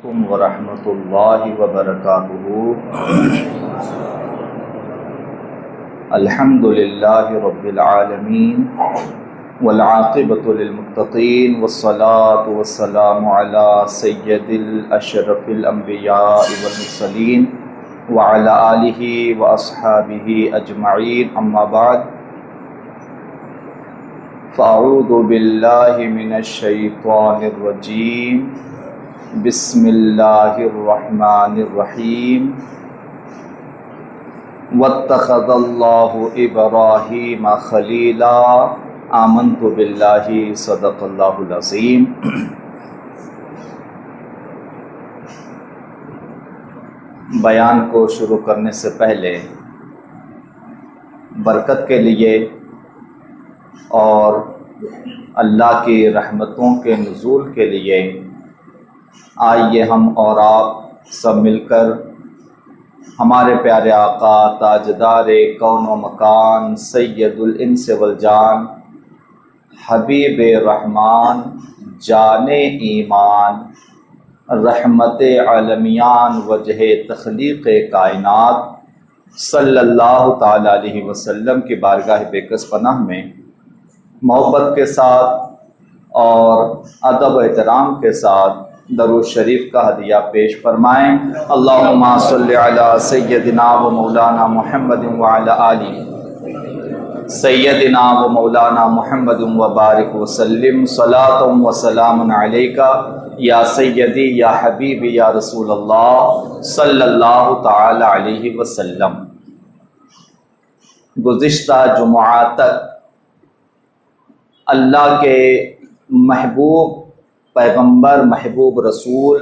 علیکم ورحمۃ اللہ وبرکاتہ۔ الحمد للہ رب العالمین والعاقبۃ للمتقین والصلاۃ والسلام علی سید الاشرف الانبیاء والمرسلین وعلی آلہ واصحابہ اجمعین، اما بعد فاعوذ باللہ من الشیطان الرجیم، بسم اللہ الرحمن الرحیم۔ واتخذ اللہ ابراہیم خلیلا، آمنت باللہ، صدق اللہ العظیم۔ بیان کو شروع کرنے سے پہلے برکت کے لیے اور اللہ کی رحمتوں کے نزول کے لیے آئیے ہم اور آپ سب مل کر ہمارے پیارے آقا تاجدار کون و مکان سید الانس والجان حبیب رحمان جان ایمان رحمت عالمیان وجہ تخلیق کائنات صلی اللہ تعالی علیہ وسلم کی بارگاہ بےکس پناہ میں محبت کے ساتھ اور ادب و احترام کے ساتھ درود شریف کا ہدیہ پیش فرمائیں۔ اللہم صلی علی سیدنا و مولانا محمد وعلی آلہ سیدنا و مولانا محمد وبارک وسلم، صلاۃ و سلام علیکہ یا سیدی یا حبیبی یا رسول اللہ صلی اللہ تعالی علیہ وسلم۔ گزشتہ جمعہ تک اللہ کے محبوب پیغمبر محبوب رسول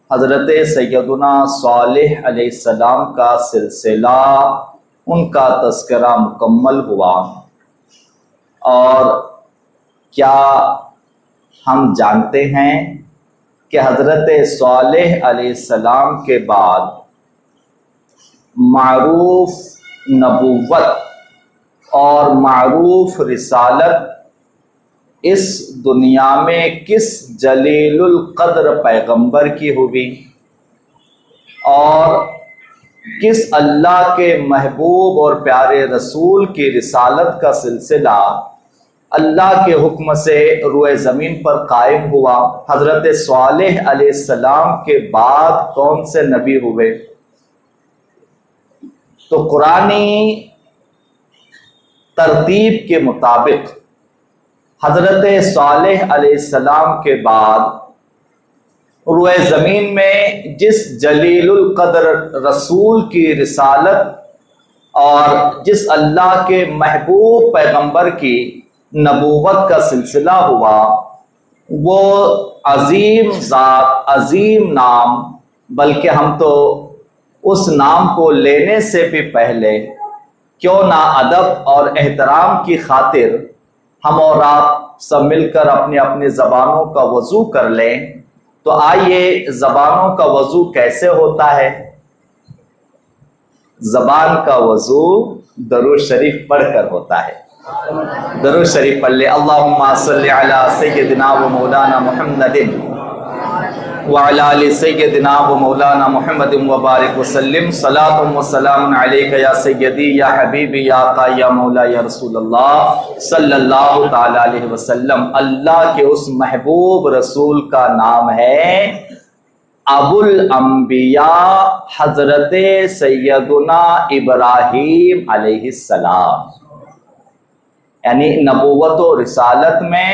حضرت سیدنا صالح علیہ السلام کا سلسلہ، ان کا تذکرہ مکمل ہوا۔ اور کیا ہم جانتے ہیں کہ حضرت صالح علیہ السلام کے بعد معروف نبوت اور معروف رسالت اس دنیا میں کس جلیل القدر پیغمبر کی ہوئی، اور کس اللہ کے محبوب اور پیارے رسول کی رسالت کا سلسلہ اللہ کے حکم سے روئے زمین پر قائم ہوا؟ حضرت صالح علیہ السلام کے بعد کون سے نبی ہوئے؟ تو قرآنی ترتیب کے مطابق حضرت صالح علیہ السلام کے بعد روئے زمین میں جس جلیل القدر رسول کی رسالت اور جس اللہ کے محبوب پیغمبر کی نبوت کا سلسلہ ہوا، وہ عظیم ذات، عظیم نام، بلکہ ہم تو اس نام کو لینے سے بھی پہلے کیوں نہ ادب اور احترام کی خاطر ہم اور آپ سب مل کر اپنی اپنی زبانوں کا وضو کر لیں۔ تو آئیے، زبانوں کا وضو کیسے ہوتا ہے؟ زبان کا وضو درود شریف پڑھ کر ہوتا ہے۔ درود شریف پڑھ لے، اللہم صلی علی سیدنا و مولانا محمد وعلی آل سیدنا و مولانا محمد وبارک وسلم، صلاۃ و سلام علیکہ یا سیدی یا حبیبی یا آقا یا مولا یا رسول اللہ صلی اللہ تعالی علیہ وسلم۔ اللہ کے اس محبوب رسول کا نام ہے ابو الانبیاء حضرت سیدنا ابراہیم علیہ السلام، یعنی نبوت و رسالت میں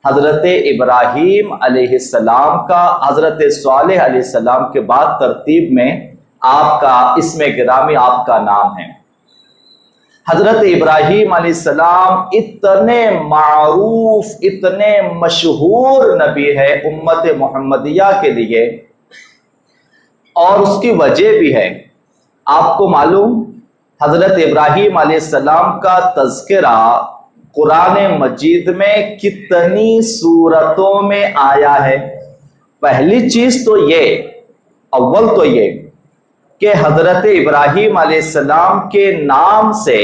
حضرت ابراہیم علیہ السلام کا حضرت صالح علیہ السلام کے بعد ترتیب میں آپ کا اسم گرامی، آپ کا نام ہے۔ حضرت ابراہیم علیہ السلام اتنے معروف، اتنے مشہور نبی ہے امت محمدیہ کے لیے، اور اس کی وجہ بھی ہے۔ آپ کو معلوم حضرت ابراہیم علیہ السلام کا تذکرہ قرآن مجید میں کتنی صورتوں میں آیا ہے؟ پہلی چیز تو یہ، اول تو یہ کہ حضرت ابراہیم علیہ السلام کے نام سے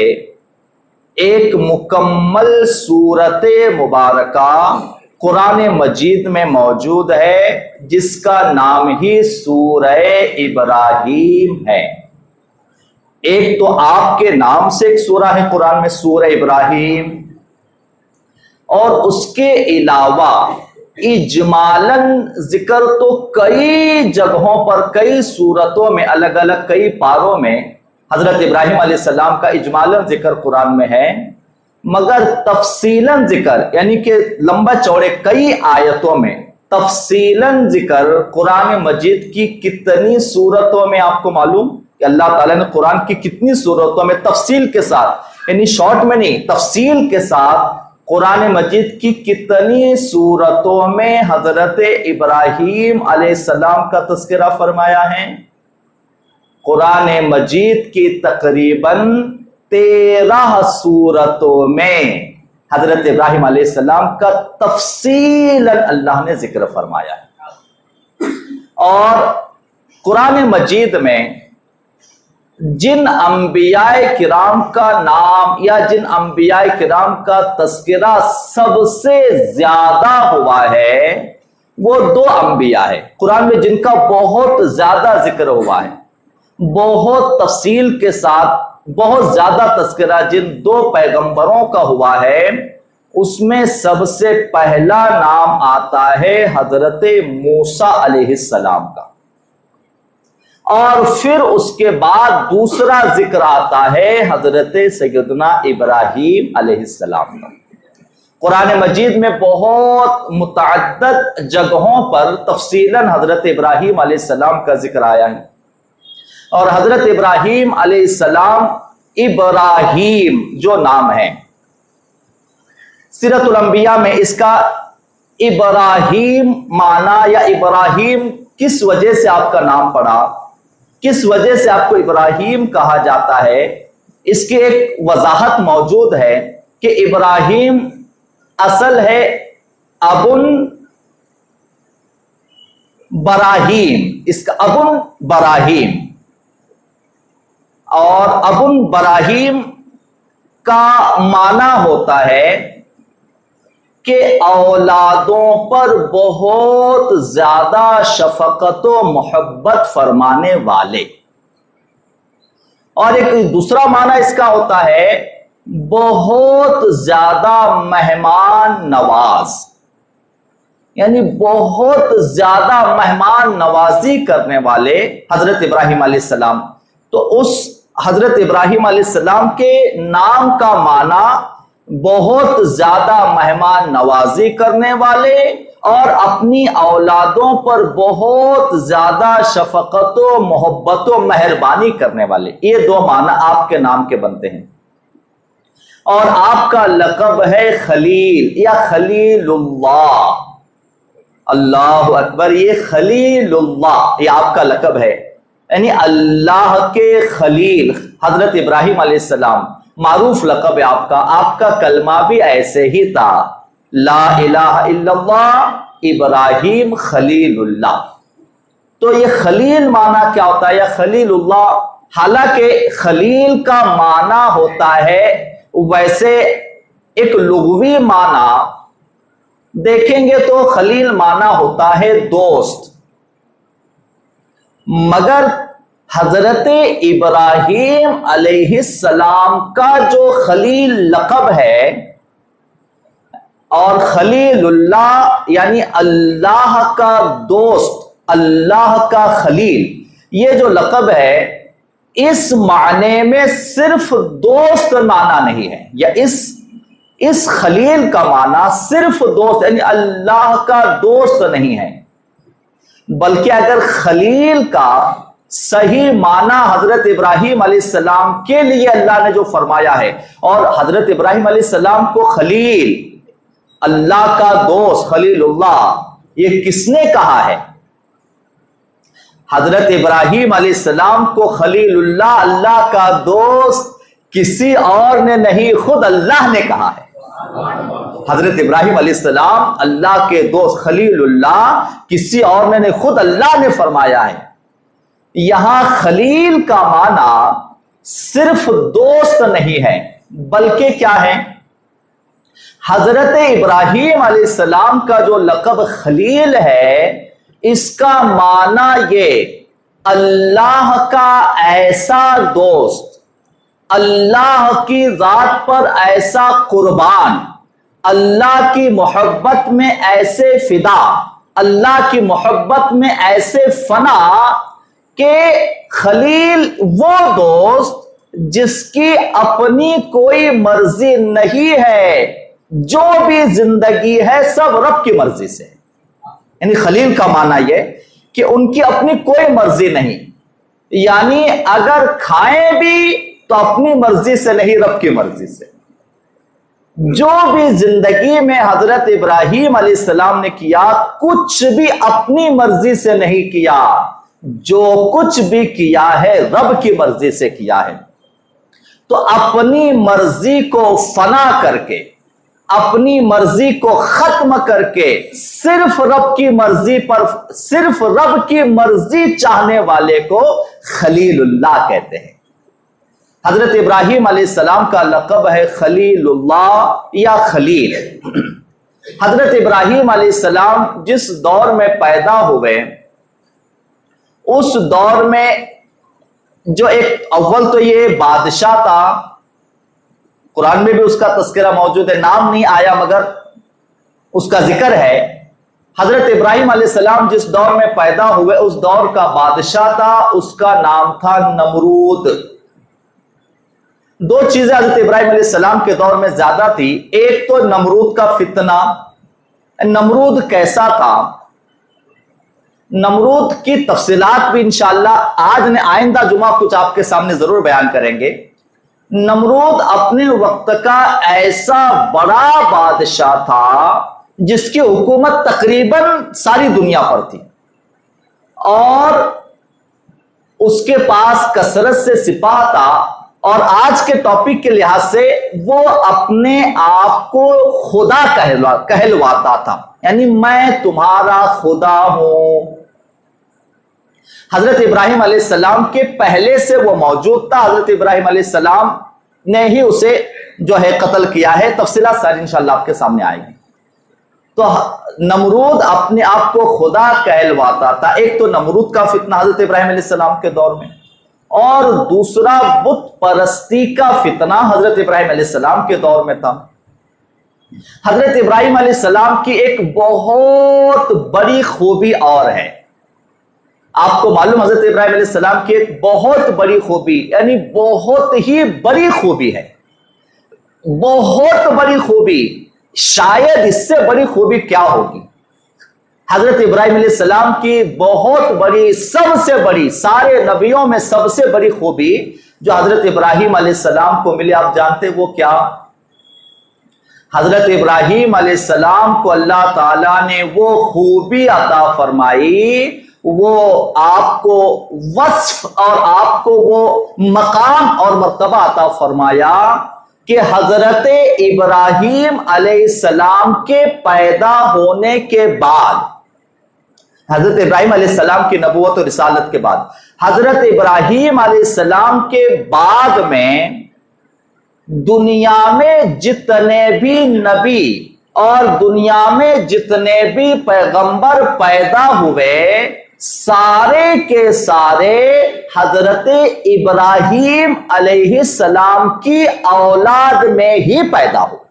ایک مکمل سورت مبارکہ قرآن مجید میں موجود ہے جس کا نام ہی سورہ ابراہیم ہے۔ ایک تو آپ کے نام سے ایک سورہ ہے قرآن میں، سورہ ابراہیم، اور اس کے علاوہ اجمالاً ذکر تو کئی جگہوں پر، کئی صورتوں میں، الگ الگ کئی پاروں میں حضرت ابراہیم علیہ السلام کا اجمالاً ذکر قرآن میں ہے، مگر تفصیلاً ذکر یعنی کہ لمبا چوڑے کئی آیتوں میں تفصیلاً ذکر قرآن مجید کی کتنی صورتوں میں آپ کو معلوم کہ اللہ تعالیٰ نے قرآن کی کتنی صورتوں میں تفصیل کے ساتھ، یعنی شارٹ میں نہیں، تفصیل کے ساتھ قرآن مجید کی کتنی صورتوں میں حضرت ابراہیم علیہ السلام کا تذکرہ فرمایا ہے؟ قرآن مجید کی تقریباً 13 صورتوں میں حضرت ابراہیم علیہ السلام کا تفصیلاً اللہ نے ذکر فرمایا ہے۔ اور قرآن مجید میں جن انبیاء کرام کا نام یا جن انبیاء کرام کا تذکرہ سب سے زیادہ ہوا ہے وہ 2 انبیاء ہے قرآن میں جن کا بہت زیادہ ذکر ہوا ہے، بہت تفصیل کے ساتھ بہت زیادہ تذکرہ جن 2 پیغمبروں کا ہوا ہے۔ اس میں سب سے پہلا نام آتا ہے حضرت موسیٰ علیہ السلام کا، اور پھر اس کے بعد دوسرا ذکر آتا ہے حضرت سیدنا ابراہیم علیہ السلام کا۔ قرآن مجید میں بہت متعدد جگہوں پر تفصیلاً حضرت ابراہیم علیہ السلام کا ذکر آیا ہے، اور حضرت ابراہیم علیہ السلام، ابراہیم جو نام ہے، سیرت الانبیاء میں اس کا ابراہیم معنی یا ابراہیم کس وجہ سے آپ کا نام پڑا، کس وجہ سے آپ کو ابراہیم کہا جاتا ہے، اس کی ایک وضاحت موجود ہے کہ ابراہیم اصل ہے ابن براہیم، اس کا ابن براہیم، اور ابن براہیم کا معنی ہوتا ہے کہ اولادوں پر بہت زیادہ شفقت و محبت فرمانے والے، اور ایک دوسرا معنی اس کا ہوتا ہے بہت زیادہ مہمان نواز، یعنی بہت زیادہ مہمان نوازی کرنے والے حضرت ابراہیم علیہ السلام۔ تو اس حضرت ابراہیم علیہ السلام کے نام کا معنی بہت زیادہ مہمان نوازی کرنے والے اور اپنی اولادوں پر بہت زیادہ شفقت و محبت و مہربانی کرنے والے، یہ 2 معنی آپ کے نام کے بنتے ہیں۔ اور آپ کا لقب ہے خلیل یا خلیل اللہ، اللہ اکبر، یہ خلیل اللہ یہ آپ کا لقب ہے، یعنی اللہ کے خلیل حضرت ابراہیم علیہ السلام، معروف لقب ہے آپ کا کلمہ بھی ایسے ہی تھا، لا الہ الا اللہ ابراہیم خلیل اللہ۔ تو یہ خلیل معنی کیا ہوتا ہے یا خلیل اللہ؟ حالانکہ خلیل کا معنی ہوتا ہے ویسے ایک لغوی معنی دیکھیں گے تو خلیل معنی ہوتا ہے دوست، مگر حضرت ابراہیم علیہ السلام کا جو خلیل لقب ہے اور خلیل اللہ یعنی اللہ کا دوست، اللہ کا خلیل، یہ جو لقب ہے اس معنی میں صرف دوست معنی نہیں ہے، یا اس خلیل کا معنی صرف دوست یعنی اللہ کا دوست نہیں ہے، بلکہ اگر خلیل کا صحیح معنی حضرت ابراہیم علیہ السلام کے لیے اللہ نے جو فرمایا ہے، اور حضرت ابراہیم علیہ السلام کو خلیل، اللہ کا دوست، خلیل اللہ، یہ کس نے کہا ہے؟ حضرت ابراہیم علیہ السلام کو خلیل اللہ، اللہ کا دوست کسی اور نے نہیں، خود اللہ نے کہا ہے۔ حضرت ابراہیم علیہ السلام اللہ کے دوست خلیل اللہ کسی اور نے نہیں، خود اللہ نے فرمایا ہے۔ یہاں خلیل کا معنی صرف دوست نہیں ہے، بلکہ کیا ہے؟ حضرت ابراہیم علیہ السلام کا جو لقب خلیل ہے، اس کا معنی یہ اللہ کا ایسا دوست، اللہ کی ذات پر ایسا قربان، اللہ کی محبت میں ایسے فدا، اللہ کی محبت میں ایسے فنا کہ خلیل وہ دوست جس کی اپنی کوئی مرضی نہیں ہے، جو بھی زندگی ہے سب رب کی مرضی سے۔ یعنی خلیل کا معنی یہ کہ ان کی اپنی کوئی مرضی نہیں، یعنی اگر کھائیں بھی تو اپنی مرضی سے نہیں، رب کی مرضی سے۔ جو بھی زندگی میں حضرت ابراہیم علیہ السلام نے کیا، کچھ بھی اپنی مرضی سے نہیں کیا، جو کچھ بھی کیا ہے رب کی مرضی سے کیا ہے۔ تو اپنی مرضی کو فنا کر کے، اپنی مرضی کو ختم کر کے صرف رب کی مرضی پر، صرف رب کی مرضی چاہنے والے کو خلیل اللہ کہتے ہیں۔ حضرت ابراہیم علیہ السلام کا لقب ہے خلیل اللہ یا خلیل۔ حضرت ابراہیم علیہ السلام جس دور میں پیدا ہوئے، اس دور میں جو ایک اول تو یہ بادشاہ تھا، قرآن میں بھی اس کا تذکرہ موجود ہے، نام نہیں آیا مگر اس کا ذکر ہے۔ حضرت ابراہیم علیہ السلام جس دور میں پیدا ہوئے، اس دور کا بادشاہ تھا، اس کا نام تھا نمرود۔ دو چیزیں حضرت ابراہیم علیہ السلام کے دور میں زیادہ تھی، ایک تو نمرود کا فتنہ۔ نمرود کیسا تھا؟ نمرود کی تفصیلات بھی انشاءاللہ آج آئندہ جمعہ کچھ آپ کے سامنے ضرور بیان کریں گے۔ نمرود اپنے وقت کا ایسا بڑا بادشاہ تھا جس کی حکومت تقریباً ساری دنیا پر تھی، اور اس کے پاس کثرت سے سپاہ تھا، اور آج کے ٹاپک کے لحاظ سے وہ اپنے آپ کو خدا کہلواتا تھا، یعنی میں تمہارا خدا ہوں۔ حضرت ابراہیم علیہ السلام کے پہلے سے وہ موجود تھا، حضرت ابراہیم علیہ السلام نے ہی اسے جو ہے قتل کیا ہے، تفصیلات ساری انشاءاللہ آپ کے سامنے آئے گی۔ تو نمرود اپنے آپ کو خدا کہلواتا تھا۔ ایک تو نمرود کا فتنہ حضرت ابراہیم علیہ السلام کے دور میں، اور دوسرا بت پرستی کا فتنہ حضرت ابراہیم علیہ السلام کے دور میں تھا۔ حضرت ابراہیم علیہ السلام کی ایک بہت بڑی خوبی اور ہے، آپ کو معلوم حضرت ابراہیم علیہ السلام کی ایک بہت بڑی خوبی، یعنی بہت ہی بڑی خوبی ہے، بہت بڑی خوبی، شاید اس سے بڑی خوبی کیا ہوگی۔ حضرت ابراہیم علیہ السلام کی بہت بڑی، سب سے بڑی، سارے نبیوں میں سب سے بڑی خوبی جو حضرت ابراہیم علیہ السلام کو ملی، آپ جانتے وہ کیا؟ حضرت ابراہیم علیہ السلام کو اللہ تعالیٰ نے وہ خوبی عطا فرمائی، وہ آپ کو وصف اور آپ کو وہ مقام اور مرتبہ عطا فرمایا کہ حضرت ابراہیم علیہ السلام کے پیدا ہونے کے بعد، حضرت ابراہیم علیہ السلام کی نبوت اور رسالت کے بعد، حضرت ابراہیم علیہ السلام کے بعد میں دنیا میں جتنے بھی نبی اور دنیا میں جتنے بھی پیغمبر پیدا ہوئے، سارے کے سارے حضرت ابراہیم علیہ السلام کی اولاد میں ہی پیدا ہوئے۔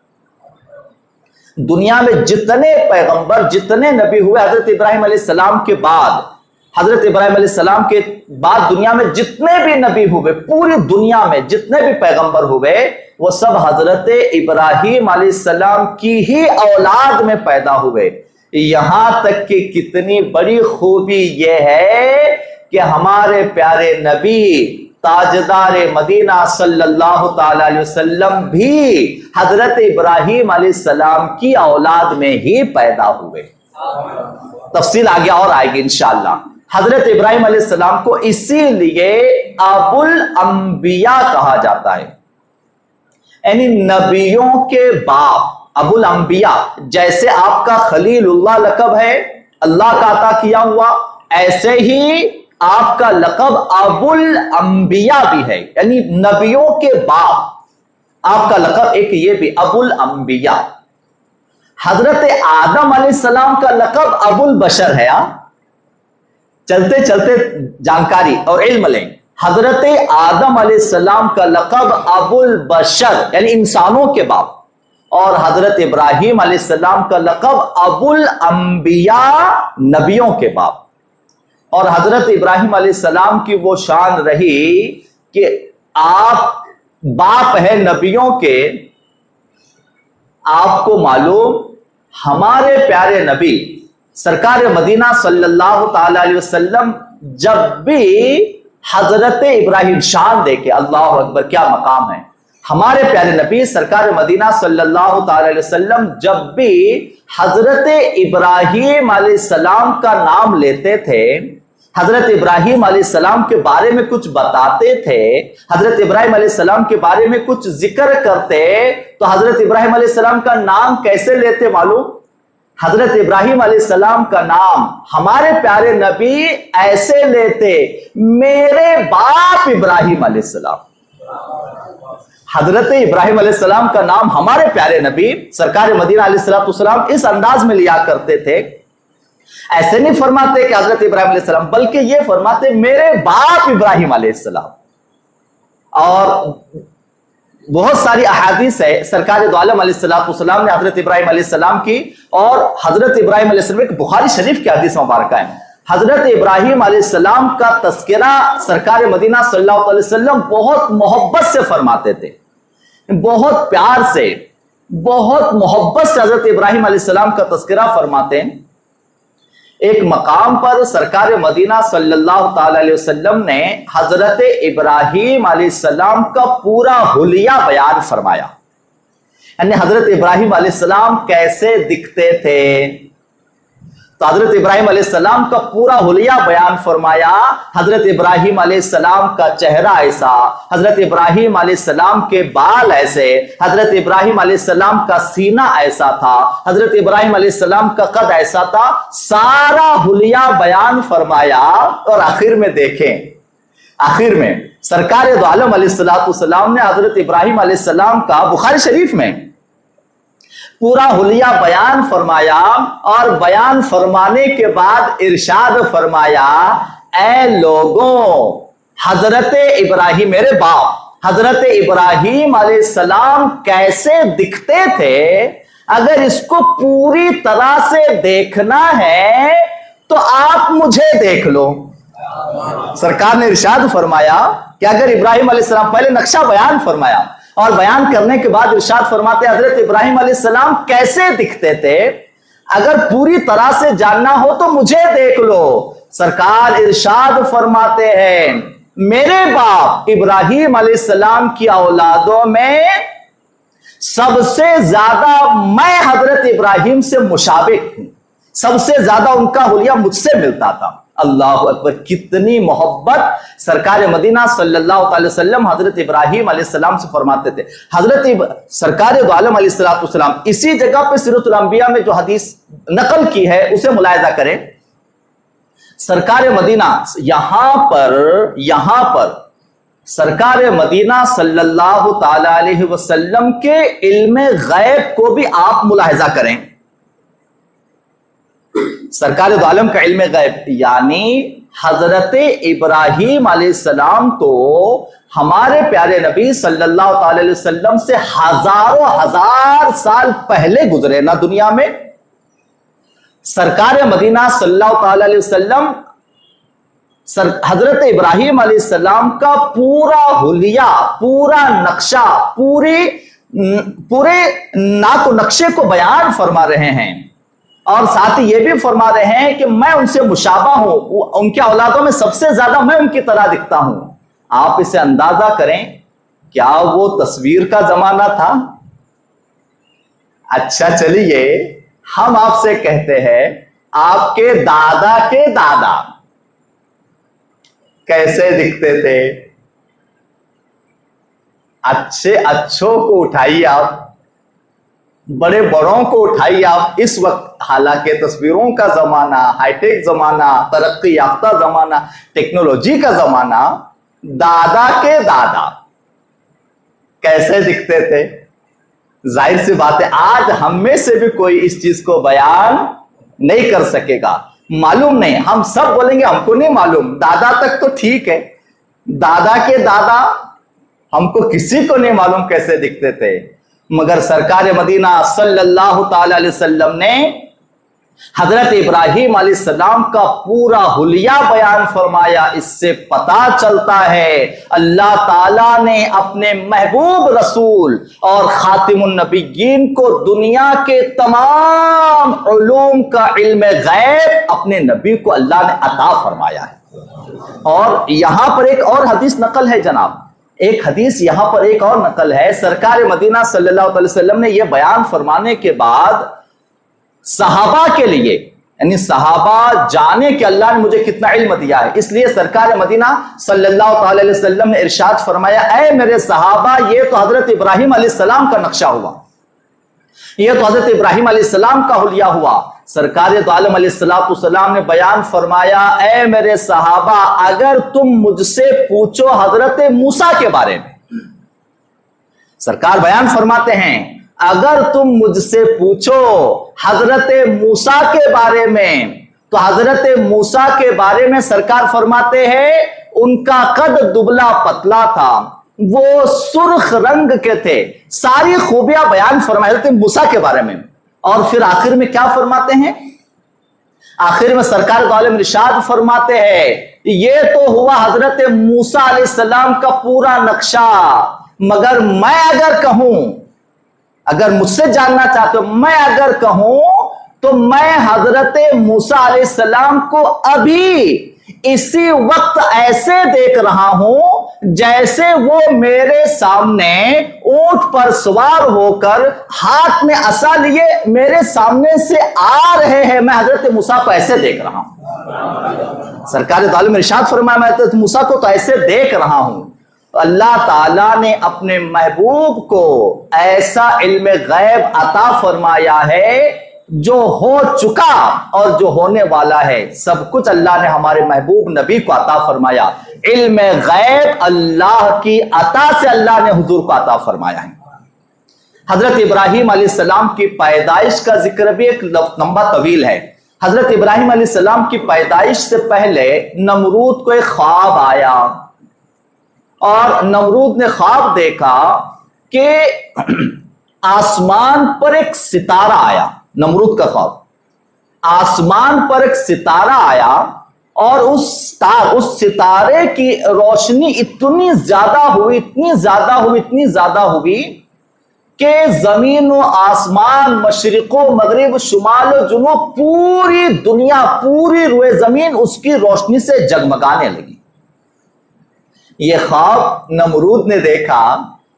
دنیا میں جتنے پیغمبر، جتنے نبی ہوئے حضرت ابراہیم علیہ السلام کے بعد، حضرت ابراہیم علیہ السلام کے بعد دنیا میں جتنے بھی نبی ہوئے، پوری دنیا میں جتنے بھی پیغمبر ہوئے، وہ سب حضرت ابراہیم علیہ السلام کی ہی اولاد میں پیدا ہوئے۔ یہاں تک کہ کتنی بڑی خوبی یہ ہے کہ ہمارے پیارے نبی تاجدار مدینہ صلی اللہ تعالی علیہ وسلم بھی حضرت ابراہیم علیہ السلام کی اولاد میں ہی پیدا ہوئے۔ تفصیل آگے اور آئے گی انشاءاللہ۔ حضرت ابراہیم علیہ السلام کو اسی لیے ابو الانبیاء کہا جاتا ہے، یعنی نبیوں کے باپ، ابو الانبیاء۔ جیسے آپ کا خلیل اللہ لقب ہے، اللہ کا عطا کیا ہوا، ایسے ہی آپ کا لقب ابو الانبیاء بھی ہے، یعنی نبیوں کے باپ۔ آپ کا لقب ایک یہ بھی ابو الانبیاء۔ حضرت آدم علیہ السلام کا لقب ابو البشر ہے. چلتے چلتے جانکاری اور علم لیں. حضرت آدم علیہ السلام کا لقب ابو البشر یعنی انسانوں کے باپ، اور حضرت ابراہیم علیہ السلام کا لقب ابو الانبیاء نبیوں کے باپ. اور حضرت ابراہیم علیہ السلام کی وہ شان رہی کہ آپ باپ ہیں نبیوں کے. آپ کو معلوم ہمارے پیارے نبی سرکار مدینہ صلی اللہ تعالی علیہ وسلم جب بھی حضرت ابراہیم، شان دے کے اللہ اکبر کیا مقام ہے، ہمارے پیارے نبی سرکار مدینہ صلی اللہ تعالی علیہ وسلم جب بھی حضرت ابراہیم علیہ السلام کا نام لیتے تھے، حضرت ابراہیم علیہ السلام کے بارے میں کچھ بتاتے تھے، حضرت ابراہیم علیہ السلام کے بارے میں کچھ ذکر کرتے، تو حضرت ابراہیم علیہ السلام کا نام کیسے لیتے معلوم؟ حضرت ابراہیم علیہ السلام کا نام ہمارے پیارے نبی ایسے لیتے، میرے باپ ابراہیم علیہ السلام. حضرت ابراہیم علیہ السلام کا نام ہمارے پیارے نبی سرکار مدینہ علیہ السلام اس انداز میں لیا کرتے تھے. ایسے نہیں فرماتے کہ حضرت ابراہیم علیہ السلام، بلکہ یہ فرماتے میرے باپ ابراہیم علیہ السلام. اور بہت ساری احادیث ہے سرکار دو عالم علیہ السلام نے حضرت ابراہیم علیہ السلام کی، اور حضرت ابراہیم علیہ السلام ایک بخاری شریف کی حدیث مبارکہ ہے. حضرت ابراہیم علیہ السلام کا تذکرہ سرکار مدینہ صلی اللہ علیہ وسلم بہت محبت سے فرماتے تھے، بہت پیار سے، بہت محبت سے حضرت ابراہیم علیہ السلام کا تذکرہ فرماتے ہیں. ایک مقام پر سرکار مدینہ صلی اللہ تعالی علیہ وسلم نے حضرت ابراہیم علیہ السلام کا پورا حلیہ بیان فرمایا. یعنی حضرت ابراہیم علیہ السلام کیسے دکھتے تھے، تو حضرت ابراہیم علیہ السلام کا پورا حلیہ بیان فرمایا. حضرت ابراہیم علیہ السلام کا چہرہ ایسا، حضرت ابراہیم علیہ السلام کے بال ایسے، حضرت ابراہیم علیہ السلام کا سینہ ایسا تھا، حضرت ابراہیم علیہ السلام کا قد ایسا تھا. سارا حلیہ بیان فرمایا. اور آخر میں دیکھیں، آخر میں سرکار دو عالم علیہ السلام نے حضرت ابراہیم علیہ السلام کا بخاری شریف میں پورا حلیہ بیان فرمایا، اور بیان فرمانے کے بعد ارشاد فرمایا، اے لوگوں، حضرت ابراہیم، میرے باپ حضرت ابراہیم علیہ السلام کیسے دکھتے تھے، اگر اس کو پوری طرح سے دیکھنا ہے تو آپ مجھے دیکھ لو. سرکار نے ارشاد فرمایا کہ اگر ابراہیم علیہ السلام، پہلے نقشہ بیان فرمایا، اور بیان کرنے کے بعد ارشاد فرماتے حضرت ابراہیم علیہ السلام کیسے دکھتے تھے، اگر پوری طرح سے جاننا ہو تو مجھے دیکھ لو. سرکار ارشاد فرماتے ہیں، میرے باپ ابراہیم علیہ السلام کی اولادوں میں سب سے زیادہ میں حضرت ابراہیم سے مشابہ ہوں، سب سے زیادہ ان کا حلیہ مجھ سے ملتا تھا. اللہ اکبر، کتنی محبت سرکار مدینہ صلی اللہ علیہ وسلم حضرت ابراہیم علیہ السلام سے فرماتے تھے. حضرت سرکار دو عالم علیہ السلام اسی جگہ پہ سیرۃ الانبیاء میں جو حدیث نقل کی ہے اسے ملاحظہ کریں. سرکار مدینہ یہاں پر سرکار مدینہ صلی اللہ تعالی علیہ وسلم کے علم غیب کو بھی آپ ملاحظہ کریں. سرکار دو عالم کا علم غیب، یعنی حضرت ابراہیم علیہ السلام تو ہمارے پیارے نبی صلی اللہ تعالی علیہ وسلم سے ہزاروں ہزار سال پہلے گزرے نا دنیا میں. سرکار مدینہ صلی اللہ تعالی علیہ وسلم حضرت ابراہیم علیہ السلام کا پورا حلیہ، پورا نقشہ، پورے ناک و نقشے کو بیان فرما رہے ہیں، اور ساتھ ہی یہ بھی فرما رہے ہیں کہ میں ان سے مشابہ ہوں، ان کے اولادوں میں سب سے زیادہ میں ان کی طرح دکھتا ہوں. آپ اسے اندازہ کریں، کیا وہ تصویر کا زمانہ تھا؟ اچھا چلیے ہم آپ سے کہتے ہیں، آپ کے دادا کیسے دکھتے تھے؟ اچھوں کو اٹھائیے، آپ بڑے بڑوں کو اٹھائیے آپ. اس وقت حالانکہ تصویروں کا زمانہ، ہائی ٹیک زمانہ، ترقی یافتہ زمانہ، ٹیکنالوجی کا زمانہ، دادا کے دادا کیسے دکھتے تھے؟ ظاہر سی بات ہے آج ہم میں سے بھی کوئی اس چیز کو بیان نہیں کر سکے گا، معلوم نہیں، ہم سب بولیں گے ہم کو نہیں معلوم، دادا تک تو ٹھیک ہے، دادا کے دادا ہم کو کسی کو نہیں معلوم کیسے دکھتے تھے، مگر سرکار مدینہ صلی اللہ تعالی علیہ وسلم نے حضرت ابراہیم علیہ السلام کا پورا حلیہ بیان فرمایا۔ اس سے پتا چلتا ہے اللہ تعالیٰ نے اپنے محبوب رسول اور خاتم النبیین کو دنیا کے تمام علوم کا علم غیب اپنے نبی کو اللہ نے عطا فرمایا ہے۔ اور یہاں پر ایک اور حدیث نقل ہے جناب، ایک حدیث یہاں پر ایک اور نقل ہے، سرکار مدینہ صلی اللہ علیہ وسلم نے یہ بیان فرمانے کے بعد صحابہ کے لیے، یعنی صحابہ جانے کہ اللہ نے مجھے کتنا علم دیا ہے، اس لیے سرکار مدینہ صلی اللہ تعالی علیہ وسلم نے ارشاد فرمایا، اے میرے صحابہ یہ تو حضرت ابراہیم علیہ السلام کا نقشہ ہوا، یہ تو حضرت ابراہیم علیہ السلام کا حلیہ ہوا۔ سرکار دو عالم علیہ السلام نے بیان فرمایا، اے میرے صحابہ اگر تم مجھ سے پوچھو حضرت موسیٰ کے بارے میں، سرکار بیان فرماتے ہیں اگر تم مجھ سے پوچھو حضرت موسیٰ کے بارے میں تو حضرت موسیٰ کے بارے میں سرکار فرماتے ہیں ان کا قد دبلا پتلا تھا، وہ سرخ رنگ کے تھے، ساری خوبیاں بیان فرمائے حضرت موسیٰ کے بارے میں۔ اور پھر آخر میں کیا فرماتے ہیں؟ آخر میں سرکار دو عالم ارشاد فرماتے ہیں یہ تو ہوا حضرت موسیٰ علیہ السلام کا پورا نقشہ، مگر میں اگر کہوں، اگر مجھ سے جاننا چاہتے ہو، میں اگر کہوں تو میں حضرت موسیٰ علیہ السلام کو ابھی اسی وقت ایسے دیکھ رہا ہوں جیسے وہ میرے سامنے اونٹ پر سوار ہو کر ہاتھ میں عصا لیے میرے سامنے سے آ رہے ہیں، میں حضرت موسیٰ کو ایسے دیکھ رہا ہوں۔ سرکار دو عالم ارشاد فرمایا میں حضرت موسیٰ کو تو ایسے دیکھ رہا ہوں۔ اللہ تعالیٰ نے اپنے محبوب کو ایسا علم غیب عطا فرمایا ہے جو ہو چکا اور جو ہونے والا ہے، سب کچھ اللہ نے ہمارے محبوب نبی کو عطا فرمایا۔ علم غیب اللہ کی عطا سے اللہ نے حضور کو عطا فرمایا ہے۔ حضرت ابراہیم علیہ السلام کی پیدائش کا ذکر بھی ایک لمبا طویل ہے۔ حضرت ابراہیم علیہ السلام کی پیدائش سے پہلے نمرود کو ایک خواب آیا، اور نمرود نے خواب دیکھا کہ آسمان پر ایک ستارہ آیا، نمرود کا خواب، آسمان پر ایک ستارہ آیا اور اس ستارے کی روشنی اتنی زیادہ ہوئی، اتنی زیادہ ہوئی، اتنی زیادہ ہوئی کہ زمین و آسمان، مشرق و مغرب، شمال و جنوب، پوری دنیا، پوری روئے زمین اس کی روشنی سے جگمگانے لگی۔ یہ خواب نمرود نے دیکھا،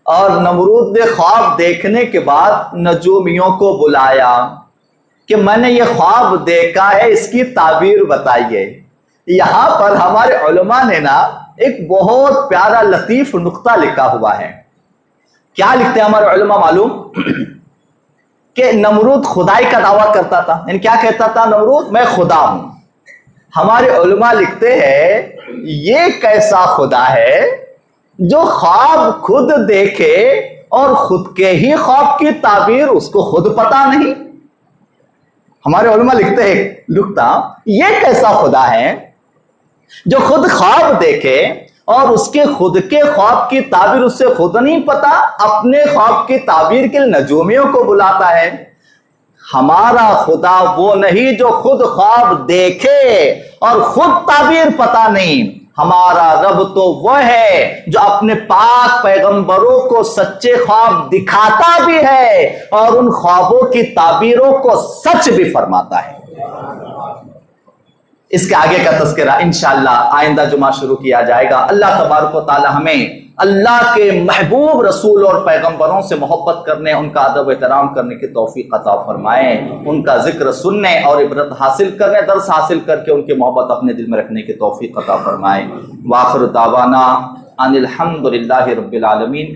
اور نمرود نے خواب دیکھنے کے بعد نجومیوں کو بلایا کہ میں نے یہ خواب دیکھا ہے، اس کی تعبیر بتائیے۔ یہاں پر ہمارے علماء نے نا ایک بہت پیارا لطیف نقطہ لکھا ہوا ہے۔ کیا لکھتے ہیں ہمارے علماء معلوم؟ کہ نمرود خدائی کا دعویٰ کرتا تھا، یعنی کیا کہتا تھا نمرود؟ میں خدا ہوں۔ ہمارے علماء لکھتے ہیں یہ کیسا خدا ہے جو خواب خود دیکھے اور خود کے ہی خواب کی تعبیر اس کو خود پتا نہیں۔ ہمارے علماء لکھتے ہیں لکھتا یہ کیسا خدا ہے جو خود خواب دیکھے اور اس کے خود کے خواب کی تعبیر اس سے خود نہیں پتا، اپنے خواب کی تعبیر کے لیے نجومیوں کو بلاتا ہے۔ ہمارا خدا وہ نہیں جو خود خواب دیکھے اور خود تعبیر پتا نہیں، ہمارا رب تو وہ ہے جو اپنے پاک پیغمبروں کو سچے خواب دکھاتا بھی ہے اور ان خوابوں کی تعبیروں کو سچ بھی فرماتا ہے۔ اس کے آگے کا تذکرہ انشاءاللہ آئندہ جمعہ شروع کیا جائے گا۔ اللہ تبارک و تعالی ہمیں اللہ کے محبوب رسول اور پیغمبروں سے محبت کرنے، ان کا ادب و احترام کرنے کی توفیق عطا فرمائے، ان کا ذکر سننے اور عبرت حاصل کرنے، درس حاصل کر کے ان کی محبت اپنے دل میں رکھنے کی توفیق عطا فرمائے۔ وآخر دعوانا ان الحمد للہ رب العالمین۔